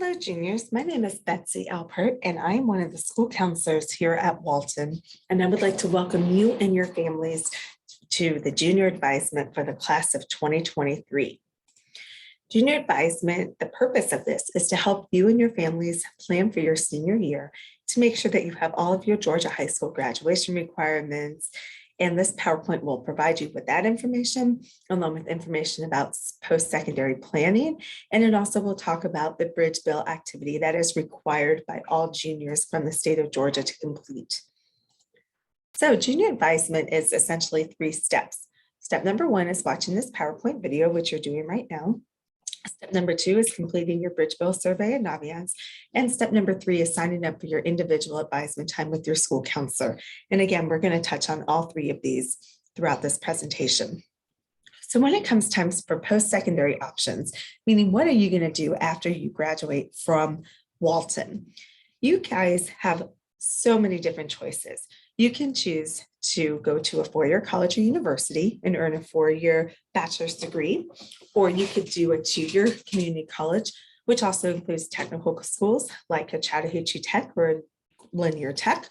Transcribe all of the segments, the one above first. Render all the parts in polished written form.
Hello, juniors. My name is Betsy Alpert, and I am one of the school counselors here at Walton. And I would like to welcome you and your families to the Junior Advisement for the class of 2023. Junior Advisement, the purpose of this is to help you and your families plan for your senior year to make sure that you have all of your Georgia High School graduation requirements. And this PowerPoint will provide you with that information, along with information about post-secondary planning. And it also will talk about the Bridge Bill activity that is required by all juniors from the state of Georgia to complete. So junior advisement is essentially 3 steps. Step number 1 is watching this PowerPoint video, which you're doing right now. Step number 2 is completing your Bridge Bill survey and Naviance. And step number 3 is signing up for your individual advisement time with your school counselor. And again, we're going to touch on all 3 of these throughout this presentation. So when it comes time for post-secondary options, meaning what are you going to do after you graduate from Walton? You guys have so many different choices. You can choose to go to a 4-year college or university and earn a 4-year bachelor's degree, or you could do a 2-year community college, which also includes technical schools like a Chattahoochee Tech or a Linear Tech.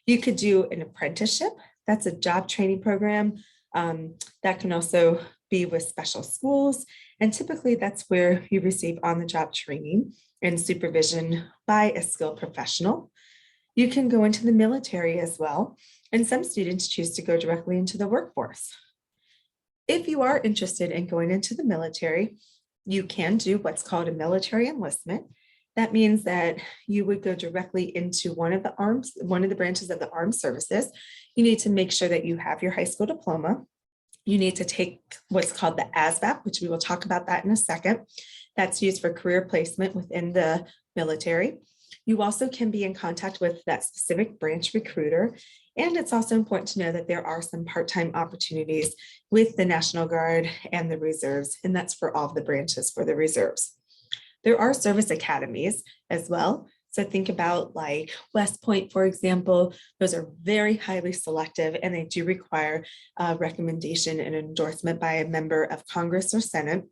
You could do an apprenticeship. That's a job training program that can also be with special schools. And typically that's where you receive on-the-job training and supervision by a skilled professional. You can go into the military as well, and some students choose to go directly into the workforce. If you are interested in going into the military, you can do what's called a military enlistment. That means that you would go directly into one of the branches of the armed services. You need to make sure that you have your high school diploma. You need to take what's called the ASVAB, which we will talk about that in a second. That's used for career placement within the military. You also can be in contact with that specific branch recruiter. And it's also important to know that there are some part-time opportunities with the National Guard and the reserves, and that's for all of the branches for the reserves. There are service academies as well. So think about like West Point, for example. Those are very highly selective, and they do require a recommendation and endorsement by a member of Congress or Senate.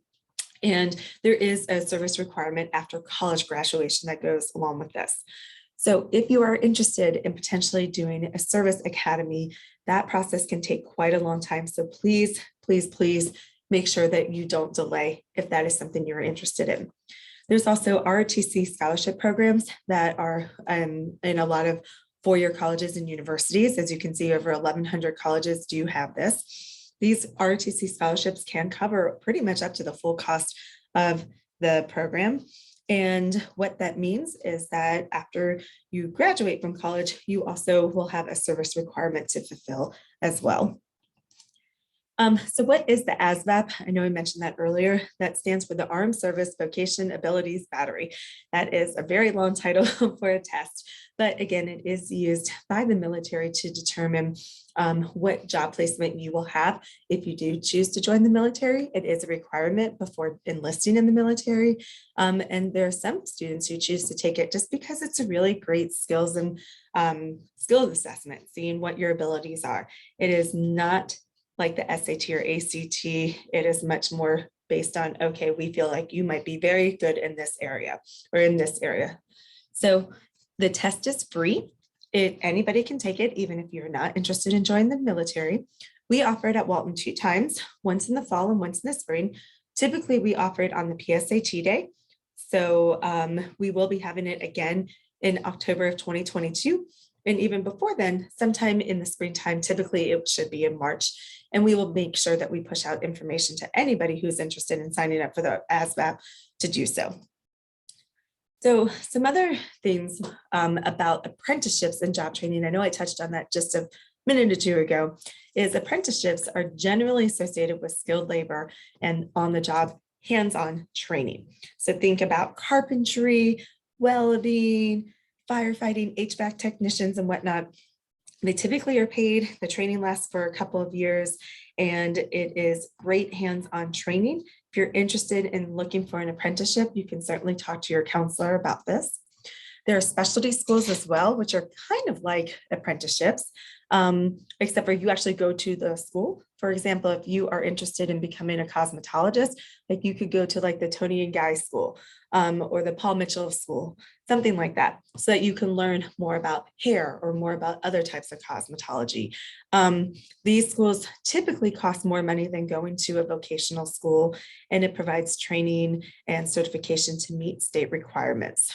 And there is a service requirement after college graduation that goes along with this. So if you are interested in potentially doing a service academy, that process can take quite a long time. So please, please, please make sure that you don't delay if that is something you're interested in. There's also ROTC scholarship programs that are in a lot of 4-year colleges and universities. As you can see, over 1,100 colleges do have this. These ROTC scholarships can cover pretty much up to the full cost of the program. And what that means is that after you graduate from college, you also will have a service requirement to fulfill as well. So what is the ASVAB? I know I mentioned that earlier. That stands for the Armed Service Vocation Abilities Battery. That is a very long title for a test, but again, it is used by the military to determine what job placement you will have if you do choose to join the military. It is a requirement before enlisting in the military. And there are some students who choose to take it just because it's a really great skills and skills assessment, seeing what your abilities are. It is not like the SAT or ACT. It is much more based on, okay, we feel like you might be very good in this area or in this area. So the test is free. Anybody can take it, even if you're not interested in joining the military. We offer it at Walton 2 times, once in the fall and once in the spring. Typically, we offer it on the PSAT day. So we will be having it again in October of 2022. And even before then, sometime in the springtime, typically it should be in March. And we will make sure that we push out information to anybody who's interested in signing up for the ASVAB to do so. So some other things about apprenticeships and job training, I know I touched on that just a minute or 2 ago, is apprenticeships are generally associated with skilled labor and on-the-job hands-on training. So think about carpentry, welding, firefighting, HVAC technicians and whatnot. They typically are paid. The training lasts for a couple of years, and it is great hands-on training. If you're interested in looking for an apprenticeship, you can certainly talk to your counselor about this. There are specialty schools as well, which are kind of like apprenticeships, except for you actually go to the school for example, if you are interested in becoming a cosmetologist, like you could go to like the Tony and Guy School or the Paul Mitchell School, something like that, so that you can learn more about hair or more about other types of cosmetology. These schools typically cost more money than going to a vocational school, and it provides training and certification to meet state requirements.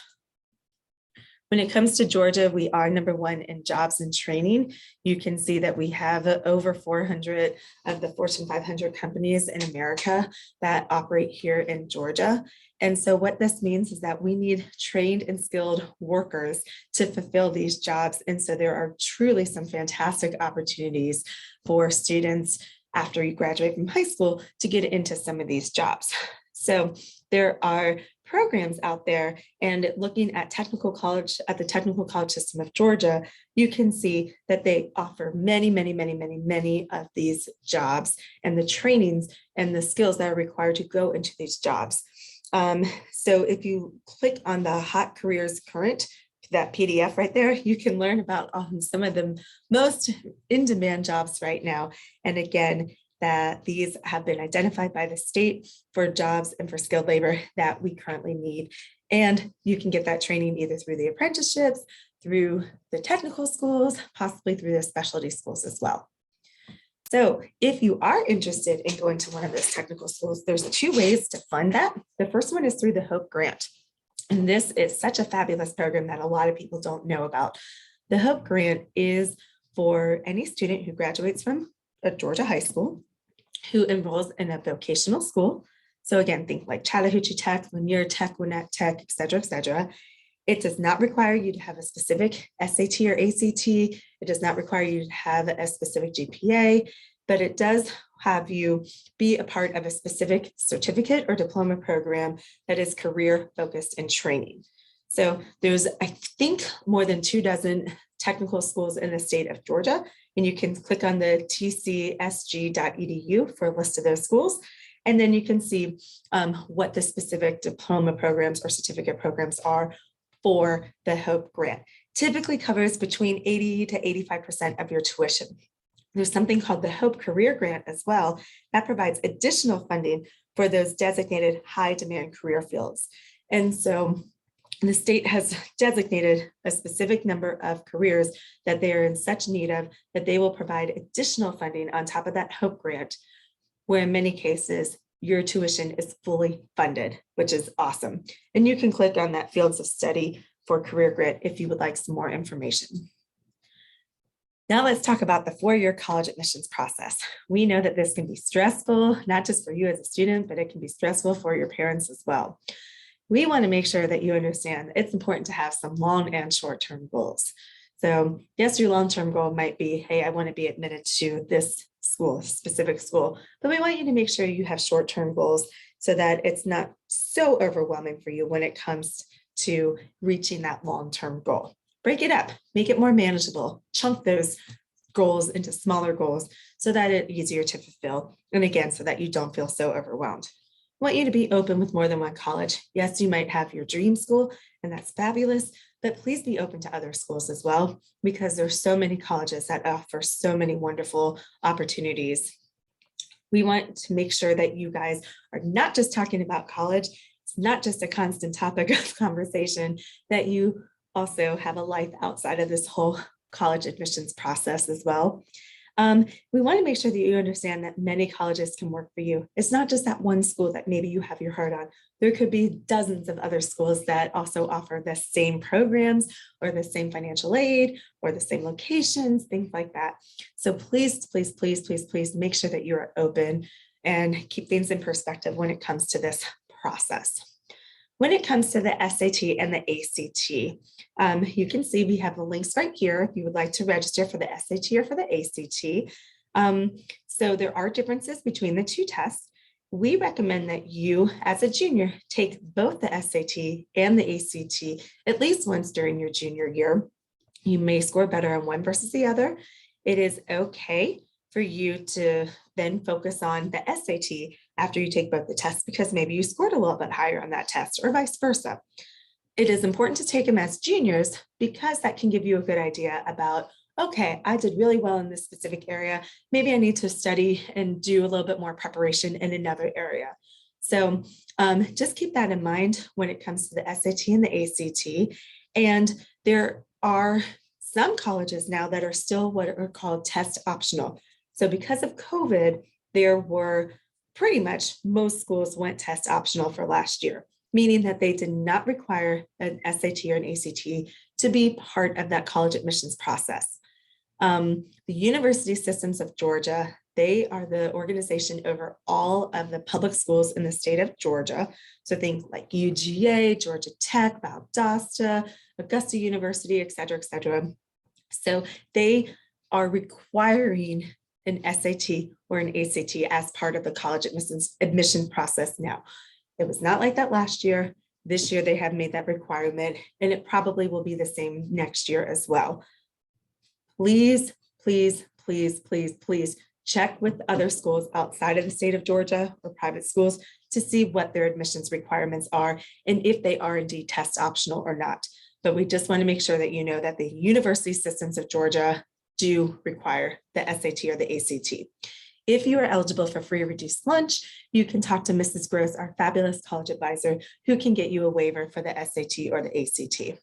When it comes to Georgia, we are #1 in jobs and training. You can see that we have over 400 of the Fortune 500 companies in America that operate here in Georgia. And so what this means is that we need trained and skilled workers to fulfill these jobs. And so there are truly some fantastic opportunities for students after you graduate from high school to get into some of these jobs. So there are programs out there, and looking at technical college, at the technical college system of Georgia, you can see that they offer many of these jobs and the trainings and the skills that are required to go into these jobs. So if you click on the Hot Careers Current, that PDF right there, you can learn about some of the most in-demand jobs right now. And again, that these have been identified by the state for jobs and for skilled labor that we currently need. And you can get that training either through the apprenticeships, through the technical schools, possibly through the specialty schools as well. So if you are interested in going to one of those technical schools, there's 2 ways to fund that. The first one is through the HOPE grant. And this is such a fabulous program that a lot of people don't know about. The HOPE grant is for any student who graduates from a Georgia high school who enrolls in a vocational school. So again, think like Chattahoochee Tech, Lanier Tech, Gwinnett Tech, et cetera, et cetera. It does not require you to have a specific SAT or ACT. It does not require you to have a specific GPA, but it does have you be a part of a specific certificate or diploma program that is career focused and training. So there's, I think, more than 24 technical schools in the state of Georgia, and you can click on the tcsg.edu for a list of those schools. And then you can see what the specific diploma programs or certificate programs are for the HOPE grant. Typically covers between 80 to 85% of your tuition. There's something called the HOPE Career Grant as well that provides additional funding for those designated high demand career fields. And so the state has designated a specific number of careers that they are in such need of that they will provide additional funding on top of that HOPE grant, where in many cases your tuition is fully funded, which is awesome. And you can click on that fields of study for career grant if you would like some more information. Now let's talk about the 4-year college admissions process. We know that this can be stressful, not just for you as a student, but it can be stressful for your parents as well. We want to make sure that you understand it's important to have some long and short-term goals. So yes, your long-term goal might be, hey, I want to be admitted to this school, specific school, but we want you to make sure you have short-term goals so that it's not so overwhelming for you when it comes to reaching that long-term goal. Break it up, make it more manageable, chunk those goals into smaller goals so that it's easier to fulfill. And again, so that you don't feel so overwhelmed. I want you to be open with more than one college. Yes, you might have your dream school, and that's fabulous, but please be open to other schools as well, because there's so many colleges that offer so many wonderful opportunities. We want to make sure that you guys are not just talking about college. It's not just a constant topic of conversation, that you also have a life outside of this whole college admissions process as well. We want to make sure that you understand that many colleges can work for you. It's not just that one school that maybe you have your heart on. There could be dozens of other schools that also offer the same programs or the same financial aid or the same locations, things like that. So please, please, please, please, please make sure that you are open and keep things in perspective when it comes to this process. When it comes to the SAT and the ACT, you can see we have the links right here if you would like to register for the SAT or for the ACT. So there are differences between the 2 tests. We recommend that you, as a junior, take both the SAT and the ACT at least once during your junior year. You may score better on one versus the other. It is okay for you to then focus on the SAT after you take both the tests, because maybe you scored a little bit higher on that test or vice versa. It is important to take them as juniors because that can give you a good idea about, Okay, I did really well in this specific area. Maybe I need to study and do a little bit more preparation in another area. So just keep that in mind when it comes to the SAT and the ACT. And there are some colleges now that are still what are called test optional. So because of COVID, there were pretty much most schools went test optional for last year, meaning that they did not require an SAT or an ACT to be part of that college admissions process. The University Systems of Georgia, they are the organization over all of the public schools in the state of Georgia. So think like UGA, Georgia Tech, Valdosta, Augusta University, et cetera, et cetera. So they are requiring an SAT or an ACT as part of the college admission process now. It was not like that last year. This year they have made that requirement, and it probably will be the same next year as well. Please, please, please, please, please check with other schools outside of the state of Georgia or private schools to see what their admissions requirements are and if they are indeed test optional or not. But we just want to make sure that you know that the University Systems of Georgia do require the SAT or the ACT. If you are eligible for free or reduced lunch, you can talk to Mrs. Gross, our fabulous college advisor, who can get you a waiver for the SAT or the ACT.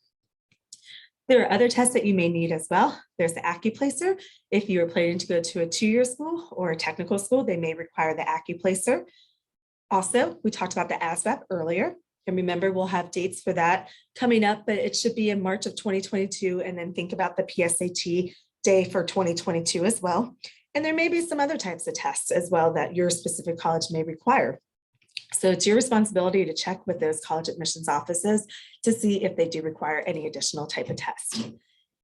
There are other tests that you may need as well. There's the AccuPlacer. If you are planning to go to a two-year school or a technical school, they may require the AccuPlacer. Also, we talked about the ASVAB earlier. And remember, we'll have dates for that coming up, but it should be in March of 2022. And then think about the PSAT day for 2022 as well. And there may be some other types of tests as well that your specific college may require. So it's your responsibility to check with those college admissions offices to see if they do require any additional type of test.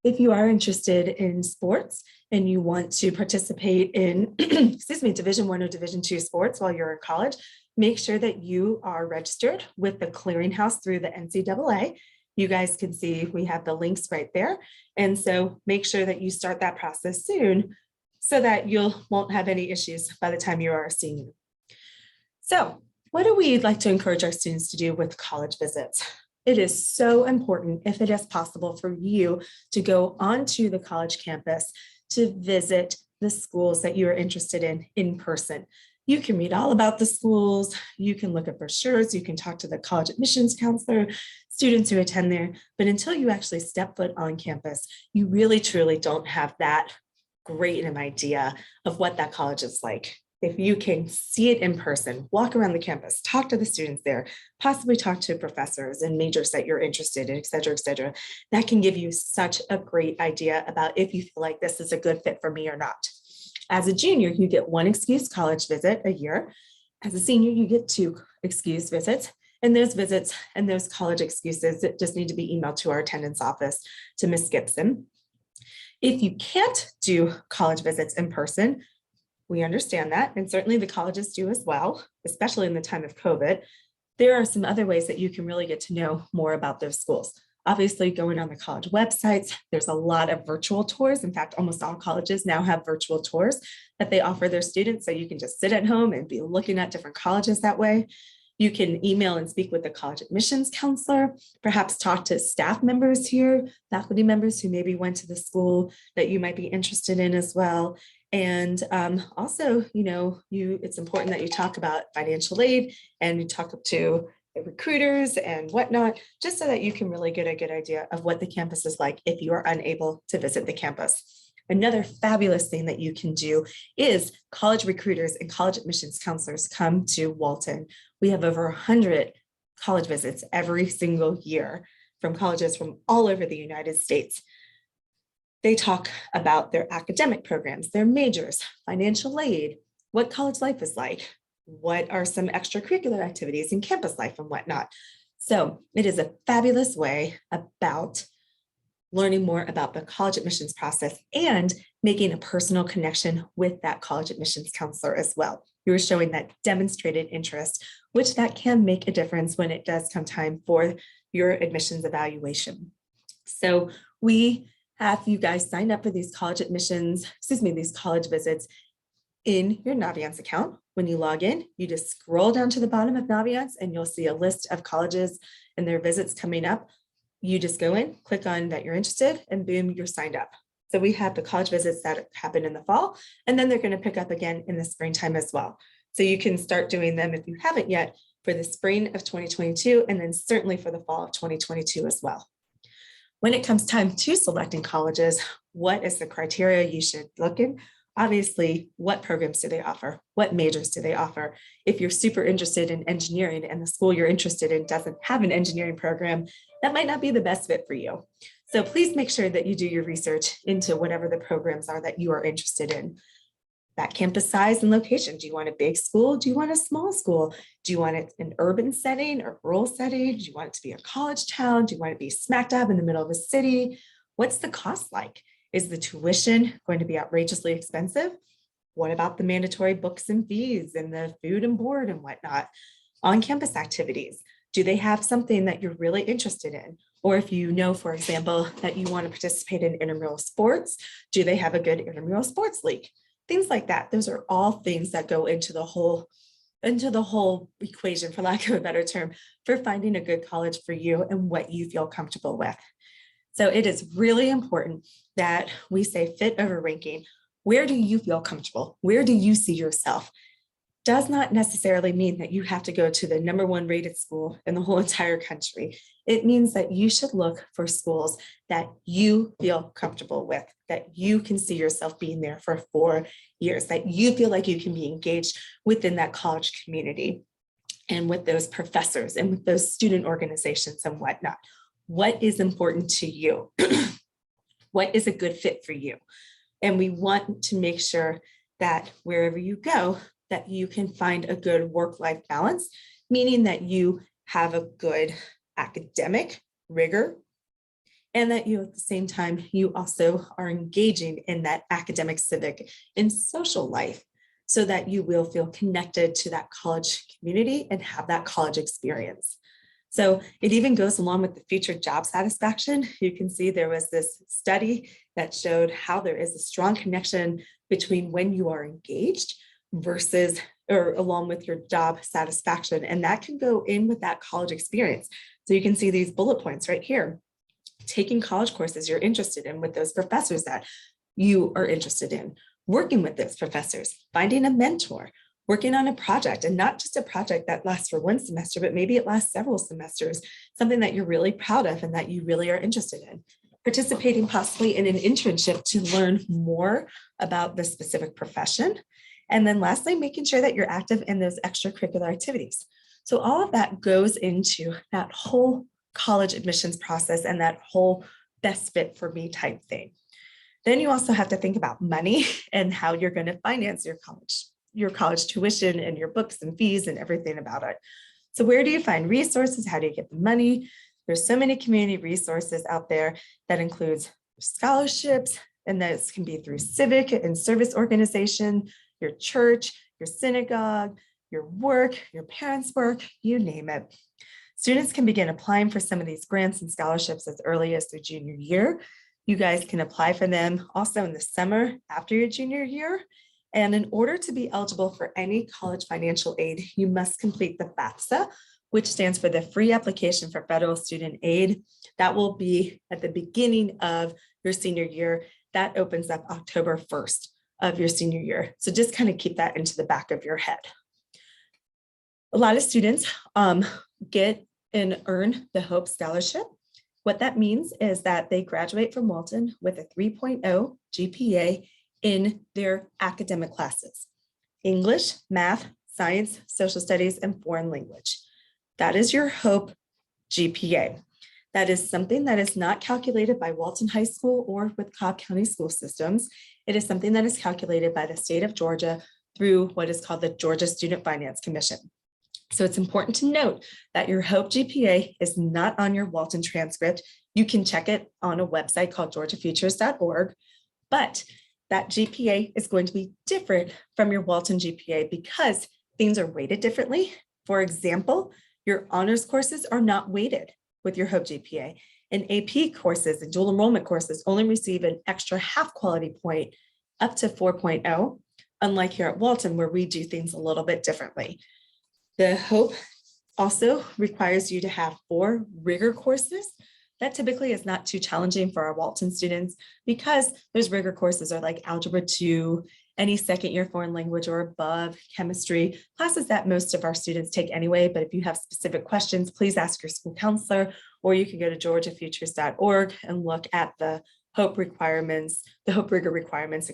If you are interested in sports and you want to participate in, excuse me, Division I or Division II sports while you're in college, make sure that you are registered with the clearinghouse through the NCAA. You guys can see we have the links right there. And so make sure that you start that process soon so that you won't have any issues by the time you are a senior. So what do we like to encourage our students to do with college visits? It is so important, if it is possible, for you to go onto the college campus to visit the schools that you are interested in person. You can read all about the schools, you can look at brochures, you can talk to the college admissions counselor, students who attend there, but until you actually step foot on campus, you really truly don't have that great an idea of what that college is like. If you can see it in person, walk around the campus, talk to the students there, possibly talk to professors and majors that you're interested in, et cetera, that can give you such a great idea about if you feel like this is a good fit for me or not. As a junior, you get one excused college visit a year. As a senior, you get two excused visits. And those visits and those college excuses that just need to be emailed to our attendance office, to Ms. Gibson. If you can't do college visits in person, we understand that, and certainly the colleges do as well, especially in the time of COVID. There are some other ways that you can really get to know more about those schools. Obviously, going on the college websites, there's a lot of virtual tours. In fact, almost all colleges now have virtual tours that they offer their students, so you can just sit at home and be looking at different colleges that way. You can email and speak with the college admissions counselor, perhaps talk to staff members here, faculty members who maybe went to the school that you might be interested in as well. And also, it's important that you talk about financial aid and you talk to recruiters and whatnot, just so that you can really get a good idea of what the campus is like if you are unable to visit the campus. Another fabulous thing that you can do is college recruiters and college admissions counselors come to Walton. We have over 100 college visits every single year from colleges from all over the United States. They talk about their academic programs, their majors, financial aid, what college life is like, what are some extracurricular activities in campus life and whatnot. So it is a fabulous way about learning more about the college admissions process and making a personal connection with that college admissions counselor as well. You're showing that demonstrated interest, which that can make a difference when it does come time for your admissions evaluation. So we have you guys signed up for these college these college visits in your Naviance account. When you log in, you just scroll down to the bottom of Naviance and you'll see a list of colleges and their visits coming up. You just go in, click on that you're interested, and boom, you're signed up. So we have the college visits that happen in the fall, and then they're going to pick up again in the springtime as well. So you can start doing them if you haven't yet for the spring of 2022, and then certainly for the fall of 2022 as well. When it comes time to selecting colleges, what is the criteria you should look in? Obviously, what programs do they offer? What majors do they offer? If you're super interested in engineering and the school you're interested in doesn't have an engineering program, that might not be the best fit for you. So please make sure that you do your research into whatever the programs are that you are interested in. That campus size and location. Do you want a big school? Do you want a small school? Do you want it an urban setting or rural setting? Do you want it to be a college town? Do you want it to be smack dab in the middle of a city? What's the cost like? Is the tuition going to be outrageously expensive? What about the mandatory books and fees and the food and board and whatnot? On-campus activities, do they have something that you're really interested in? Or if you know, for example, that you want to participate in intramural sports, do they have a good intramural sports league? Things like that. Those are all things that go into the whole equation, for lack of a better term, for finding a good college for you and what you feel comfortable with. So it is really important that we say fit over ranking. Where do you feel comfortable? Where do you see yourself? Does not necessarily mean that you have to go to the #1 rated school in the whole entire country. It means that you should look for schools that you feel comfortable with, that you can see yourself being there for 4 years, that you feel like you can be engaged within that college community and with those professors and with those student organizations and whatnot. What is important to you? What is a good fit for you? And we want to make sure that wherever you go, that you can find a good work-life balance, meaning that you have a good academic rigor and that you at the same time, you also are engaging in that academic, civic, and social life so that you will feel connected to that college community and have that college experience. So it even goes along with the future job satisfaction. You can see there was this study that showed how there is a strong connection between when you are engaged versus or along with your job satisfaction. And that can go in with that college experience. So you can see these bullet points right here. Taking college courses you're interested in with those professors that you are interested in, working with those professors, finding a mentor, working on a project, and not just a project that lasts for one semester, but maybe it lasts several semesters, something that you're really proud of and that you really are interested in. Participating possibly in an internship to learn more about the specific profession. And then lastly, making sure that you're active in those extracurricular activities. So all of that goes into that whole college admissions process and that whole best fit for me type thing. Then you also have to think about money and how you're going to finance your college tuition and your books and fees and everything about it. So where do you find resources? How do you get the money? There's so many community resources out there that includes scholarships, and this can be through civic and service organization, your church, your synagogue, your work, your parents' work, you name it. Students can begin applying for some of these grants and scholarships as early as their junior year. You guys can apply for them also in the summer after your junior year. And in order to be eligible for any college financial aid, you must complete the FAFSA, which stands for the Free Application for Federal Student Aid. That will be at the beginning of your senior year. That opens up October 1st of your senior year. So just kind of keep that into the back of your head. A lot of students get and earn the Hope Scholarship. What that means is that they graduate from Walton with a 3.0 GPA in their academic classes: English, math, science, social studies, and foreign language. That is your Hope GPA. That is something that is not calculated by Walton High School or with Cobb County school systems. It is something that is calculated by the state of Georgia through what is called the Georgia Student Finance Commission. So it's important to note that your Hope GPA is not on your Walton transcript. You can check it on a website called georgiafutures.org, but that GPA is going to be different from your Walton GPA because things are weighted differently. For example, your honors courses are not weighted with your Hope GPA, and AP courses and dual enrollment courses only receive an extra half quality point up to 4.0, unlike here at Walton where we do things a little bit differently. The Hope also requires you to have 4 rigor courses. that typically is not too challenging for our Walton students because those rigor courses are like Algebra 2, any second year foreign language or above, chemistry, classes that most of our students take anyway. But if you have specific questions, please ask your school counselor, or you can go to georgiafutures.org and look at the Hope requirements, the Hope rigor requirements,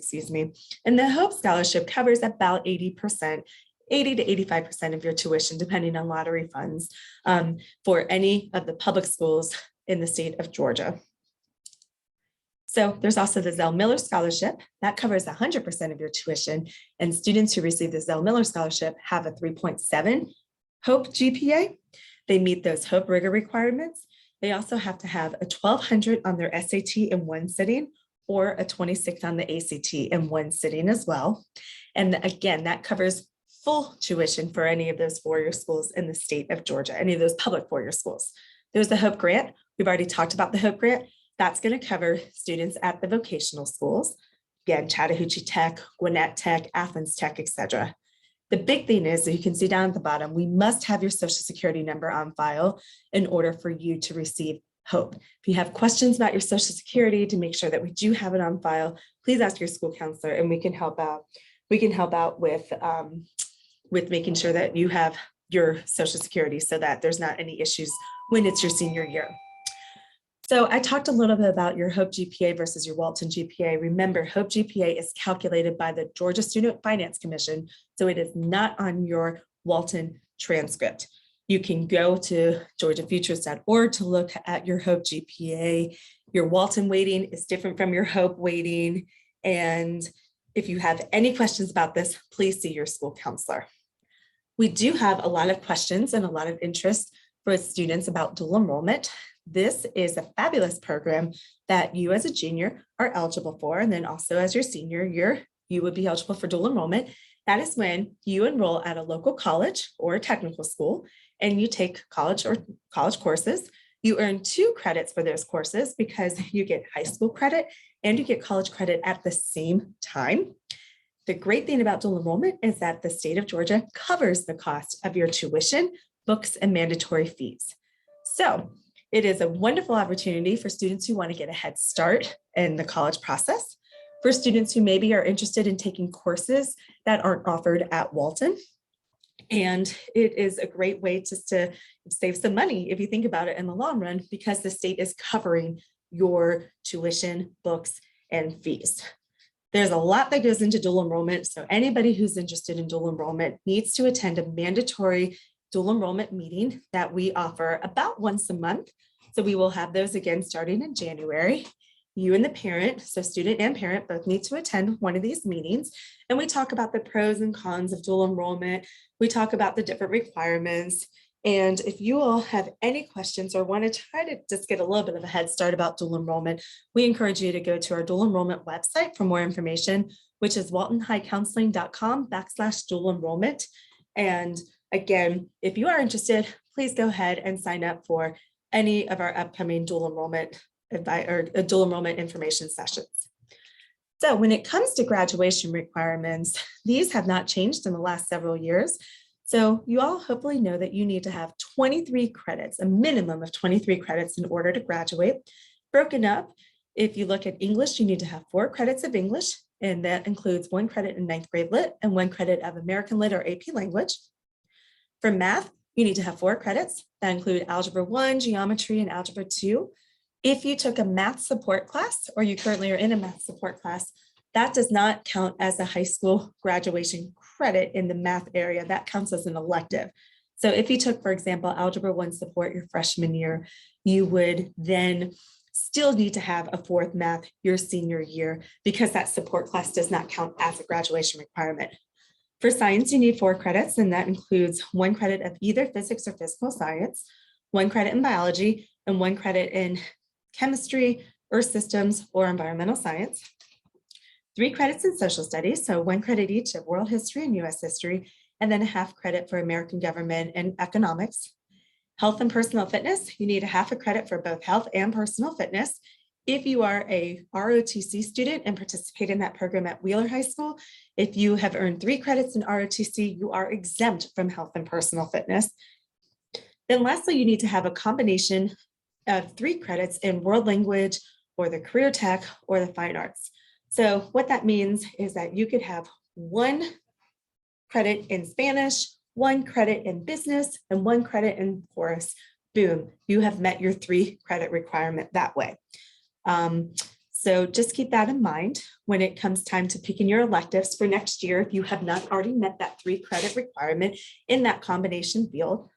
And the Hope Scholarship covers about 80%, 80 to 85% of your tuition, depending on lottery funds, for any of the public schools in the state of Georgia. So there's also the Zell Miller Scholarship that covers 100% of your tuition, and students who receive the Zell Miller Scholarship have a 3.7 Hope GPA. They meet those Hope rigor requirements. They also have to have a 1200 on their SAT in one sitting or a 26 on the ACT in one sitting as well. And again, that covers full tuition for any of those four-year schools in the state of Georgia, any of those public four-year schools. There's the Hope Grant. We've already talked about the Hope Grant. That's going to cover students at the vocational schools, again, Chattahoochee Tech, Gwinnett Tech, Athens Tech, etc. The big thing is, that you can see down at the bottom, we must have your Social Security number on file in order for you to receive Hope. If you have questions about your Social Security to make sure that we do have it on file, please ask your school counselor and we can help out. We can help out with making sure that you have your Social Security so that there's not any issues when it's your senior year. So I talked a little bit about your Hope GPA versus your Walton GPA. Remember, Hope GPA is calculated by the Georgia Student Finance Commission, so it is not on your Walton transcript. You can go to georgiafutures.org to look at your Hope GPA. Your Walton weighting is different from your Hope weighting. And if you have any questions about this, please see your school counselor. We do have a lot of questions and a lot of interest for students about dual enrollment. This is a fabulous program that you as a junior are eligible for. And then also as your senior year, you would be eligible for dual enrollment. That is when you enroll at a local college or a technical school and you take college courses. You earn 2 credits for those courses because you get high school credit and you get college credit at the same time. The great thing about dual enrollment is that the state of Georgia covers the cost of your tuition, books, and mandatory fees. So it is a wonderful opportunity for students who want to get a head start in the college process, for students who maybe are interested in taking courses that aren't offered at Walton. And it is a great way just to save some money if you think about it in the long run, because the state is covering your tuition, books, and fees. There's a lot that goes into dual enrollment. So anybody who's interested in dual enrollment needs to attend a mandatory dual enrollment meeting that we offer about once a month. So we will have those again starting in January. You and the parent, so student and parent, both need to attend one of these meetings. And we talk about the pros and cons of dual enrollment. We talk about the different requirements. And if you all have any questions or want to try to just get a little bit of a head start about dual enrollment, we encourage you to go to our dual enrollment website for more information, which is waltonhighcounseling.com/dual enrollment. And again, if you are interested, please go ahead and sign up for any of our upcoming dual enrollment information sessions. So when it comes to graduation requirements, these have not changed in the last several years. So you all hopefully know that you need to have 23 credits, a minimum of 23 credits in order to graduate. Broken up, if you look at English, you need to have 4 credits of English, and that includes 1 credit in 9th grade lit and 1 credit of American Lit or AP language. For math, you need to have 4 credits that include Algebra 1, Geometry, and Algebra 2. If you took a math support class, or you currently are in a math support class, that does not count as a high school graduation credit in the math area. That counts as an elective. So if you took, for example, Algebra 1 support your freshman year, you would then still need to have a 4th math your senior year because that support class does not count as a graduation requirement. For science, you need 4 credits, and that includes 1 credit of either physics or physical science, 1 credit in biology, and 1 credit in chemistry, earth systems, or environmental science. 3 credits in social studies, so 1 credit each of world history and US history, and then a half credit for American government and economics. Health and personal fitness, you need a half a credit for both health and personal fitness. If you are a ROTC student and participate in that program at Wheeler High School, if you have earned 3 credits in ROTC, you are exempt from health and personal fitness. Then lastly, you need to have a combination 3 credits in world language or the career tech or the fine arts. So what that means is that you could have 1 credit in Spanish, 1 credit in business, and 1 credit in chorus. Boom, you have met your 3 credit requirement that way. So just keep that in mind when it comes time to picking your electives for next year. If you have not already met that 3 credit requirement in that combination field,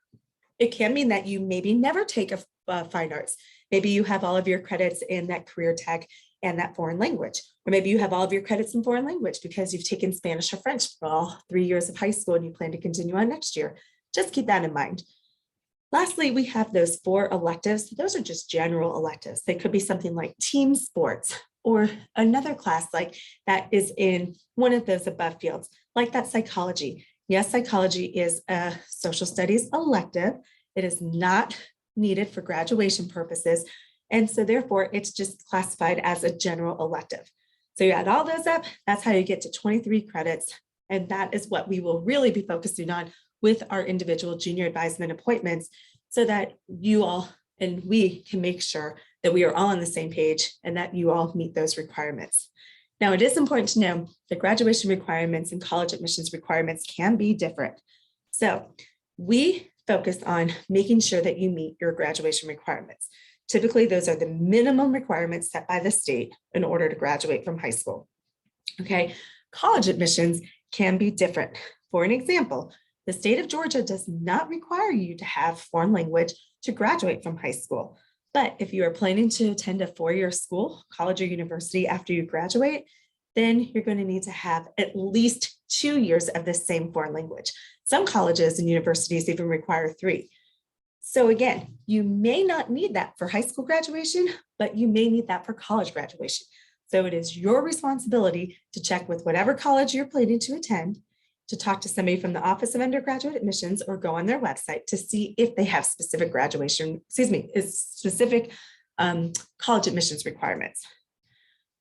it can mean that you maybe never take a fine arts. Maybe you have all of your credits in that career tech and that foreign language, or maybe you have all of your credits in foreign language because you've taken Spanish or French for all 3 years of high school and you plan to continue on next year. Just keep that in mind. Lastly, we have those 4 electives. Those are just general electives. They could be something like team sports or another class like that is in one of those above fields, like that psychology. Yes, psychology is a social studies elective. It is not needed for graduation purposes. And so therefore, it's just classified as a general elective. So you add all those up, that's how you get to 23 credits. And that is what we will really be focusing on with our individual junior advisement appointments so that you all and we can make sure that we are all on the same page and that you all meet those requirements. Now, it is important to know that graduation requirements and college admissions requirements can be different. So we focus on making sure that you meet your graduation requirements. Typically, those are the minimum requirements set by the state in order to graduate from high school. Okay, college admissions can be different. For an example, the state of Georgia does not require you to have foreign language to graduate from high school. But if you are planning to attend a 4-year school, college or university after you graduate, then you're going to need to have at least 2 years of the same foreign language. Some colleges and universities even require 3. So again, you may not need that for high school graduation, but you may need that for college graduation. So it is your responsibility to check with whatever college you're planning to attend, to talk to somebody from the Office of Undergraduate Admissions or go on their website to see if they have specific specific college admissions requirements.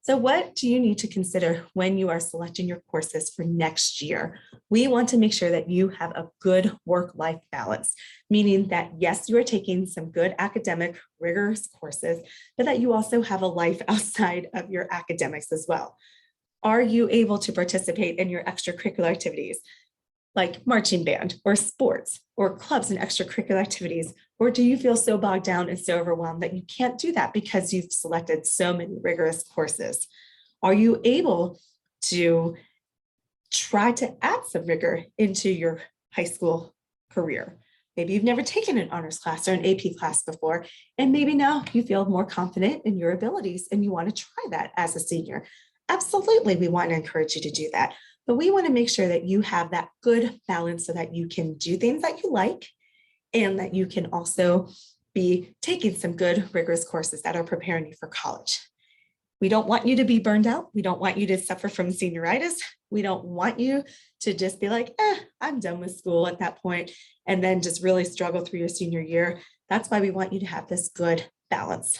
So what do you need to consider when you are selecting your courses for next year? We want to make sure that you have a good work-life balance, meaning that yes, you are taking some good academic rigorous courses, but that you also have a life outside of your academics as well. Are you able to participate in your extracurricular activities like marching band or sports or clubs and extracurricular activities? Or do you feel so bogged down and so overwhelmed that you can't do that because you've selected so many rigorous courses? Are you able to try to add some rigor into your high school career? Maybe you've never taken an honors class or an AP class before, and maybe now you feel more confident in your abilities and you want to try that as a senior. Absolutely, we want to encourage you to do that. But we want to make sure that you have that good balance so that you can do things that you like and that you can also be taking some good rigorous courses that are preparing you for college. We don't want you to be burned out. We don't want you to suffer from senioritis. We don't want you to just be like, I'm done with school at that point, and then just really struggle through your senior year. That's why we want you to have this good balance.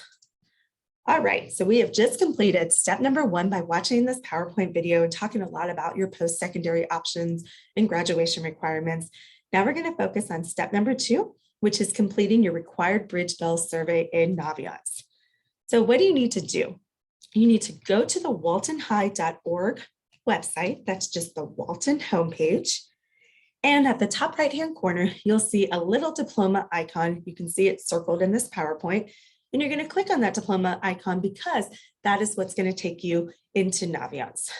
All right, so we have just completed step number 1 by watching this PowerPoint video and talking a lot about your post-secondary options and graduation requirements. Now we're going to focus on step number 2, which is completing your required Bridge Bell survey in Naviance. So what do you need to do? You need to go to the waltonhigh.org website. That's just the Walton homepage. And at the top right-hand corner, you'll see a little diploma icon. You can see it circled in this PowerPoint. And you're going to click on that diploma icon because that is what's going to take you into Naviance.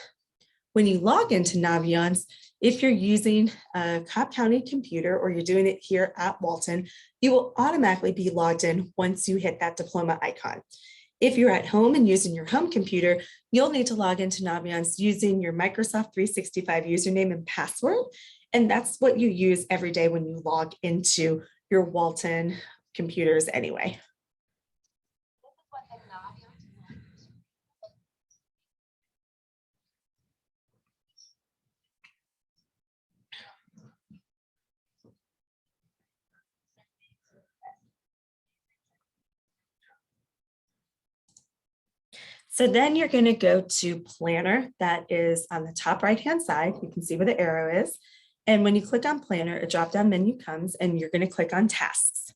When you log into Naviance, if you're using a Cobb County computer or you're doing it here at Walton, you will automatically be logged in once you hit that diploma icon. If you're at home and using your home computer, you'll need to log into Naviance using your Microsoft 365 username and password. And that's what you use every day when you log into your Walton computers anyway. So then you're going to go to Planner. That is on the top right-hand side. You can see where the arrow is. And when you click on Planner, a drop-down menu comes and you're going to click on Tasks.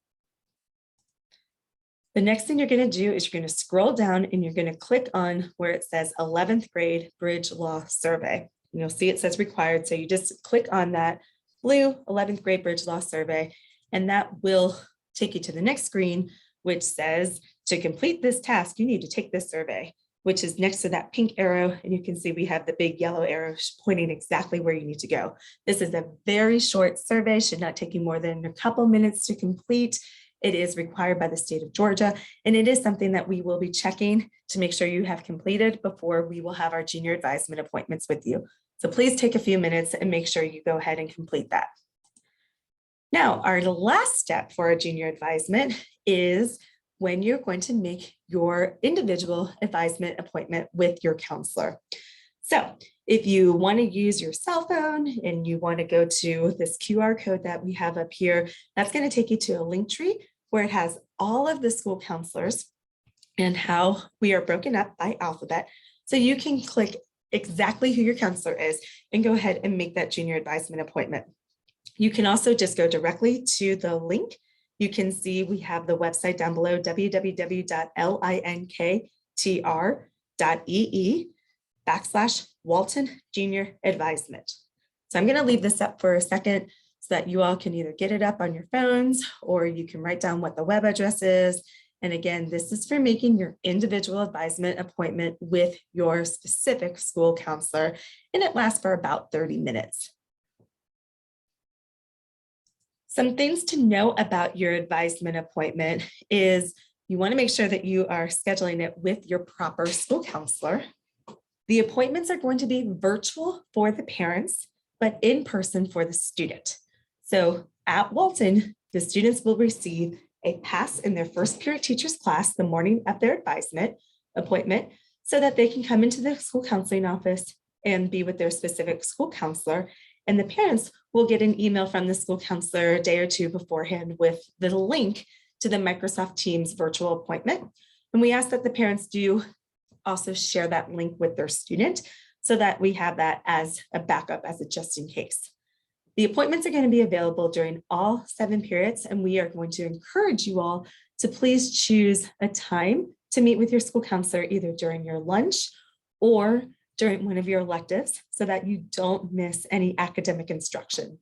The next thing you're going to do is you're going to scroll down and you're going to click on where it says 11th grade Bridge Law Survey. And you'll see it says required. So you just click on that blue 11th grade Bridge Law Survey, and that will take you to the next screen, which says to complete this task, you need to take this survey, which is next to that pink arrow. And you can see we have the big yellow arrow pointing exactly where you need to go. This is a very short survey, should not take you more than a couple minutes to complete. It is required by the state of Georgia, and it is something that we will be checking to make sure you have completed before we will have our junior advisement appointments with you. So please take a few minutes and make sure you go ahead and complete that. Now, our last step for our junior advisement is when you're going to make your individual advisement appointment with your counselor. So if you want to use your cell phone and you want to go to this QR code that we have up here, that's going to take you to a link tree where it has all of the school counselors and how we are broken up by alphabet. So you can click exactly who your counselor is and go ahead and make that junior advisement appointment. You can also just go directly to the link. You can see we have the website down below, www.linktr.ee/Walton Junior Advisement. So I'm going to leave this up for a second so that you all can either get it up on your phones or you can write down what the web address is. And again, this is for making your individual advisement appointment with your specific school counselor, and it lasts for about 30 minutes. Some things to know about your advisement appointment is you want to make sure that you are scheduling it with your proper school counselor. The appointments are going to be virtual for the parents, but in person for the student. So at Walton, the students will receive a pass in their first period teacher's class the morning of their advisement appointment so that they can come into the school counseling office and be with their specific school counselor. And the parents will get an email from the school counselor a day or two beforehand with the link to the Microsoft Teams virtual appointment. And we ask that the parents do also share that link with their student so that we have that as a backup, as a just in case. The appointments are going to be available during all 7 periods, and we are going to encourage you all to please choose a time to meet with your school counselor either during your lunch or during one of your electives so that you don't miss any academic instruction.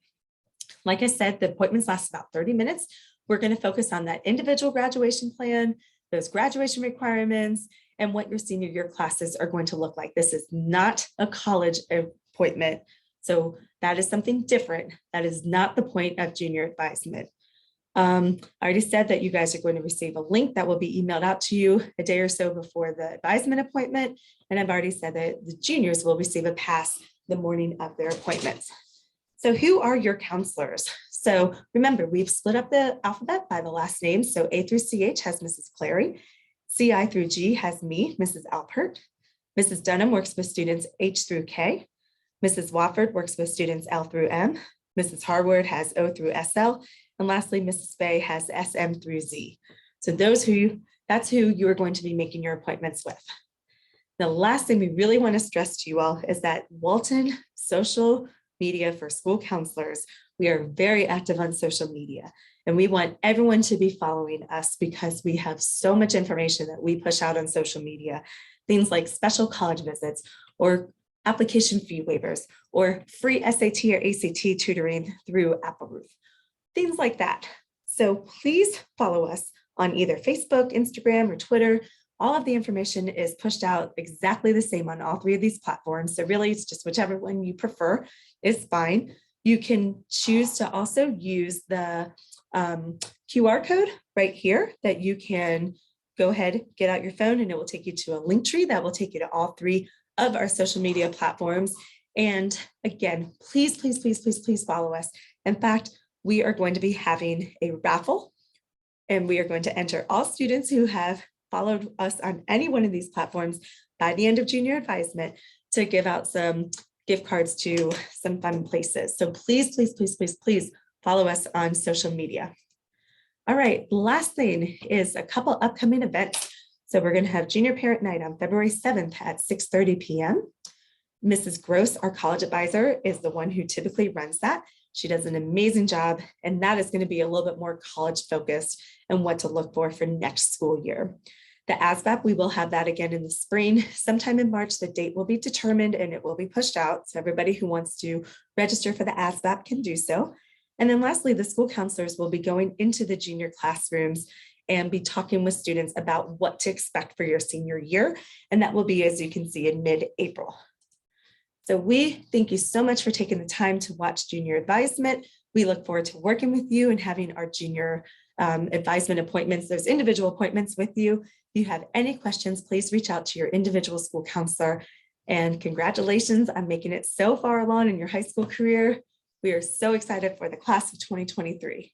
Like I said, the appointments last about 30 minutes. We're going to focus on that individual graduation plan, those graduation requirements, and what your senior year classes are going to look like. This is not a college appointment. So that is something different. That is not the point of junior advisement. I already said that you guys are going to receive a link that will be emailed out to you a day or so before the advisement appointment. And I've already said that the juniors will receive a pass the morning of their appointments. So who are your counselors? So remember, we've split up the alphabet by the last name. So A through CH has Mrs. Clary. CI through G has me, Mrs. Alpert. Mrs. Dunham works with students H through K. Mrs. Wofford works with students L through M. Mrs. Harward has O through SL. And lastly, Mrs. Fay has SM through Z. So that's who you are going to be making your appointments with. The last thing we really want to stress to you all is that Walton social media for school counselors, we are very active on social media, and we want everyone to be following us because we have so much information that we push out on social media, things like special college visits or application fee waivers or free SAT or ACT tutoring through AppleRoof, things like that. So please follow us on either Facebook, Instagram, or Twitter. All of the information is pushed out exactly the same on all 3 of these platforms. So really it's just whichever one you prefer is fine. You can choose to also use the QR code right here that you can go ahead, get out your phone, and it will take you to a link tree that will take you to all 3 of our social media platforms. And again, please, please, please, please, please follow us. In fact, we are going to be having a raffle, and we are going to enter all students who have followed us on any one of these platforms by the end of junior advisement to give out some gift cards to some fun places. So please, please, please, please, please follow us on social media. All right, the last thing is a couple upcoming events. So we're going to have Junior Parent Night on February 7th at 6:30 p.m. Mrs. Gross, our college advisor, is the one who typically runs that. She does an amazing job, and that is going to be a little bit more college focused and what to look for next school year. The ASVAB, we will have that again in the spring, sometime in March. The date will be determined and it will be pushed out. So everybody who wants to register for the ASVAB can do so. And then lastly, the school counselors will be going into the junior classrooms and be talking with students about what to expect for your senior year. And that will be, as you can see, in mid-April. So we thank you so much for taking the time to watch Junior Advisement. We look forward to working with you and having our junior advisement appointments, those individual appointments with you. If you have any questions, please reach out to your individual school counselor. And congratulations on making it so far along in your high school career. We are so excited for the class of 2023.